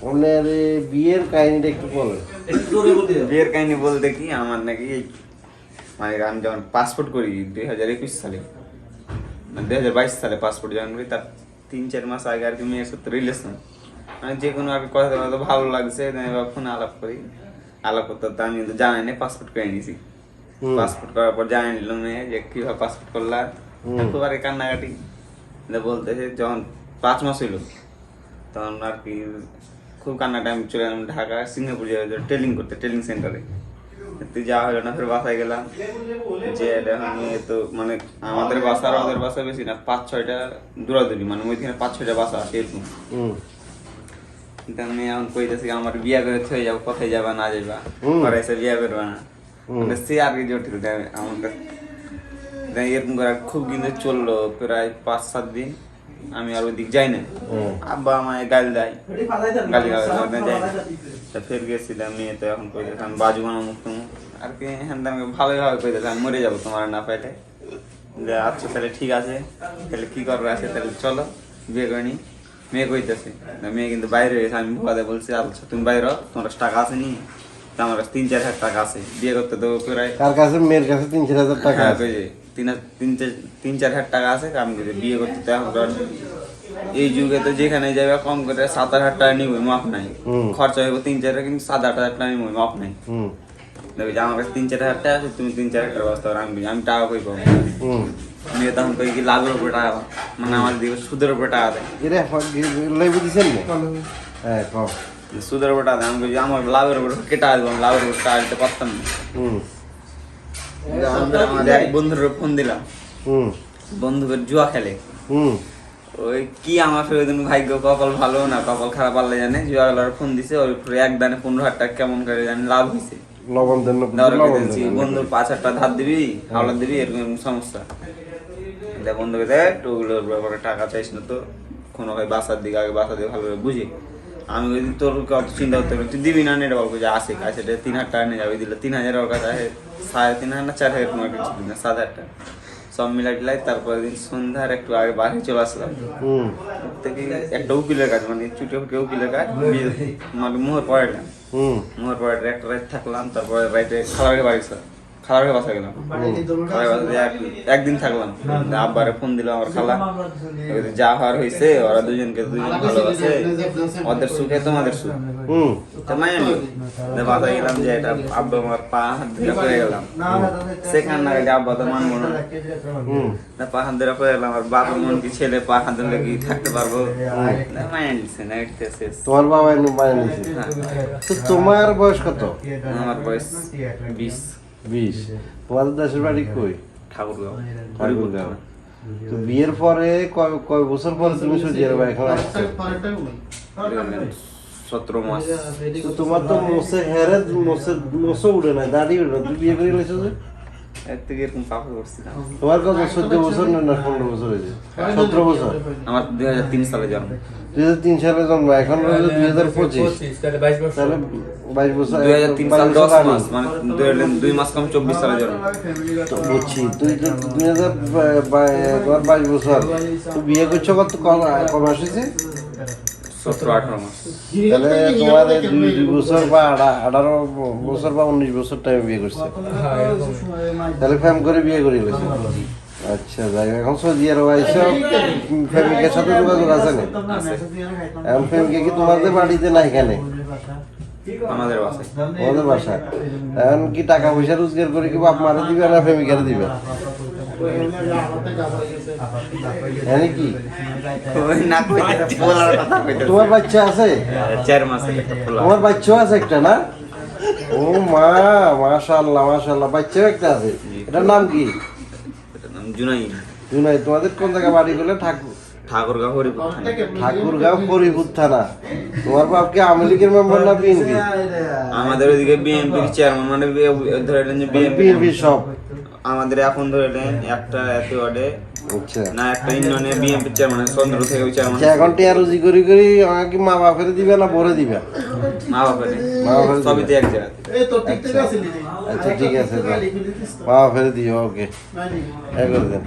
আপনার বিয়ের কাহিনীটা একটু বলেন। বিয়ের কাহিনী বলতে কি আমার নাকি মানে আমি যখন পাসপোর্ট করি 2021 সালে 2022 সালে পাসপোর্ট যখন করি তার 3-4 মাস আগে আর কি মেয়ের সাথে রিলেশন মানে যে কোনো আর কি কথা বলতে ভালো লাগছে ফোনে আলাপ করি আলাপ করতে আমি কিন্তু জানাই না পাসপোর্ট করে নিয়েছি। পাসপোর্ট করার পর জানাই নিল মেয়ে যে কিভাবে পাসপোর্ট করলাম খুব আর কান্নাকাটি বলতেছে যখন 5 মাস হইলো তখন আর কি খুব কান্নাটা আমি চলে গেলাম ঢাকা সিঙ্গাপুর ট্রেনিং করতে ট্রেনিং সেন্টারে যাওয়া হলো না ফের বাসায় গেলাম যে এখন তো মানে আমাদের বাসা আর ওদের বাসা বেশি না 5-6টা দূরাদূরি মানে ওইখানে 5-6টা বাসা আছে এরকম আমি এখন কইতেছি আমার বিয়া করে থয়ে যাবো কোথায় যাবা না যাবা পরে এসে বিয়া করবা না সে আর কি জটিল আমার কাছে এরকম করে খুব কিন্তু চললো প্রায় 5-7 দিন আমি আর ওইদিক যাই না আব্বা আমায় গালি দেয় গালি যাই না ফের গেছিলাম নিয়ে তো এখন কইতেছে আমি বাজু বানাবো তুমি আর কি হ্যাঁ ভালোই ভাবে কইতেছে আমি মরে যাবো তোমার না পাইলে যে আচ্ছা তাহলে ঠিক আছে তাহলে কি করবে আছে তাহলে চলো বিয়ে করে নি মেয়ে কইতেছে মেয়ে কিন্তু বাইরে হয়েছে আমি ভুয়াদে বলছি আচ্ছা তুমি বাইরে তোমার টাকা আছে নি আমার কাছে 3-4 হাজার টাকা আছে বিয়ে করতে তো প্রায় কার কাছে মেয়ের কাছে 3-4 হাজার টাকা আছে 3-4 হাজার টাকা আছে আমি যদি বিয়ে করতে তো এখন এই যুগে তো যেখানে যাবে কম করে 7-8 হাজার টাকা নিবই মাপ নাই খরচা হইব 3-4 কিন্তু 7-8 হাজার টাকা নিবই মাপ নাই দেখো যে আমার কাছে 3-4 হাজার টাকা আছে তুমি 3-4 হাজার টাকা ব্যবস্থা করো আমি টাকা কই পাবো মেয়ে তখন কই কি লাভের উপরে টাকা মানে আমার দিকে সুদের উপরে টাকা দেয় এরে লাইভ দিছেন না হ্যাঁ কম সুদের উপরে টাকা দেয় আমি কই আমার লাভের উপরে কেটে আসবো লাভের উপরে টাকা দিতে পারতাম না আমাদের এক বন্ধুর ফোন দিলাম বন্ধুদের জুয়া খেলে ওই কি আমার সেদিন ভাগ্য কপাল ভালো না কপাল খারাপ আল্লাহ জানে জুয়া খেলার ফোন দিছে ওর উপরে এক দানে 15,000 টাকা কেমন করে জানি লাভ হয়েছে বন্ধুর 5,000 টাকা ধার দিবি হাওলাত দিবি এরকম সমস্যা বন্ধুকে দেখ ওগুলোর ব্যাপারে টাকা চাইস না তো কোনো ভাই বাসার দিকে আগে বাসা দিয়ে ভালো করে বুঝি আমি ওই তোর অত চিন্তা করতে তুই দিবি না নেট বলবো যে আসে কাছে 3,000 টাকা নিয়ে যাবে দিলে 3,000 ওর কাছে 3,500 না 4,000 তোমার কিছু দিন না 7,000 টাকা সব মিলাই তারপরে দিন সন্ধ্যার একটু আগে বাড়ি চলে আসলাম থেকে একটা উকিলের কাজ মানে চুটে ফুটে উকিলের কাজ মানে মোহর পড়াইলাম মোহর পড়াই একটা রাত থাকলাম তারপরে রাইতে খালারে বাসা গেলাম একদিন থাকলাম আব্বারে ফোন দিলাম আমার খালা যা হওয়ার হয়েছে ওরা দুজন ভালোবাসে ওদের সুখে তোমাদের সুখ বাসায় গেলাম যে এটা আব্বা আমার পা হাত ধরে পড়ে গেলাম সেখান না গেলে আব্বা তো মানবো না পা হাত ধরে পড়ে গেলাম আর বাবার মন কি ছেলে পা হাত ধরে কি থাকতে পারবো মায়া নিচ্ছে না তোমার বাবা মায়া নিচ্ছে তো তোমার বয়স কত? আমার বয়স 20 তোমাদের দেশের বাড়ি কই? ঠাকুরগাঁও। তো বিয়ের পরে কয় বছর পরে তুমি সৌদি আরবে এখন আসছো? 17 মাস। তো তোমার তো মোসে উঠে নাই দাড়ি উঠে না তুমি বিয়ে করে এসেছো যে এর থেকে এরকম পাপড় করছিলাম। তোমার কত 14 বছর না 15 বছর হয়েছে? 17 বছর। আমার 2003 সালে জন্ম। 2003 সালে জন্ম এখন হলো 2025 তাহলে 22 বছর। তাহলে 22 বছর 2003 সাল 10 মাস মানে 2 মাস কম 24 সালে জন্ম। তো বুঝছি তুই তো 22 বছর তুই বিয়ে করছো কত কম আসছে? 17-18 মাস। তাহলে তোমার 2 বছর বা 18 বছর বা 19 বছর টাইমে বিয়ে করছে তাহলে ফ্যাম করে বিয়ে করে গেছে। আচ্ছা যাই এখন সৌদি আরব আইসো ফ্যামিলির সাথে যোগাযোগ আছে না? এখন ফ্যামিলি কি তোমাদের বাড়িতে না এখানে? আমাদের বাসায়। আমাদের বাসায়। এখন কি টাকা পয়সা রোজগার করে কি বাপ মারে দিবে না ফ্যামিলিকে দিবে? কি তোমার বাচ্চা আছে? 4 মাসের একটা পোলা। তোমার বাচ্চা আছে একটা না? ও মা মাশাআল্লাহ মাশাআল্লাহ বাচ্চা একটা আছে। এটার নাম কি? এটার নাম জুনাইদ। জুনাইদ। তোমাদের কোন জায়গা বাড়ি বলে? ঠাকুরগাঁও হরিপুর থানা। ঠাকুরগাঁও হরিপুর থানা। তোমার বাপ কি আওয়ামী লীগের মেম্বার না বিএনপি? আমাদের ওইদিকে বিএনপির চেয়ারম্যান মানে ধরে নেন যে বিএনপি সব আমাদের এখন ধরে নেন একটা এত ওয়ার্ডে আচ্ছা না একটা ইউনিয়নে বিএনপি চেয়ারম্যান চন্দ্র থেকে চেয়ারম্যান। এখন টিয়ারুজি করি আমাকে মা বাপের দিবে না ভরে দিবে? মা বাপের সবই তো এক জায়গায়। আচ্ছা ঠিক আছে মা বাপের দিও ওকে করে দেন।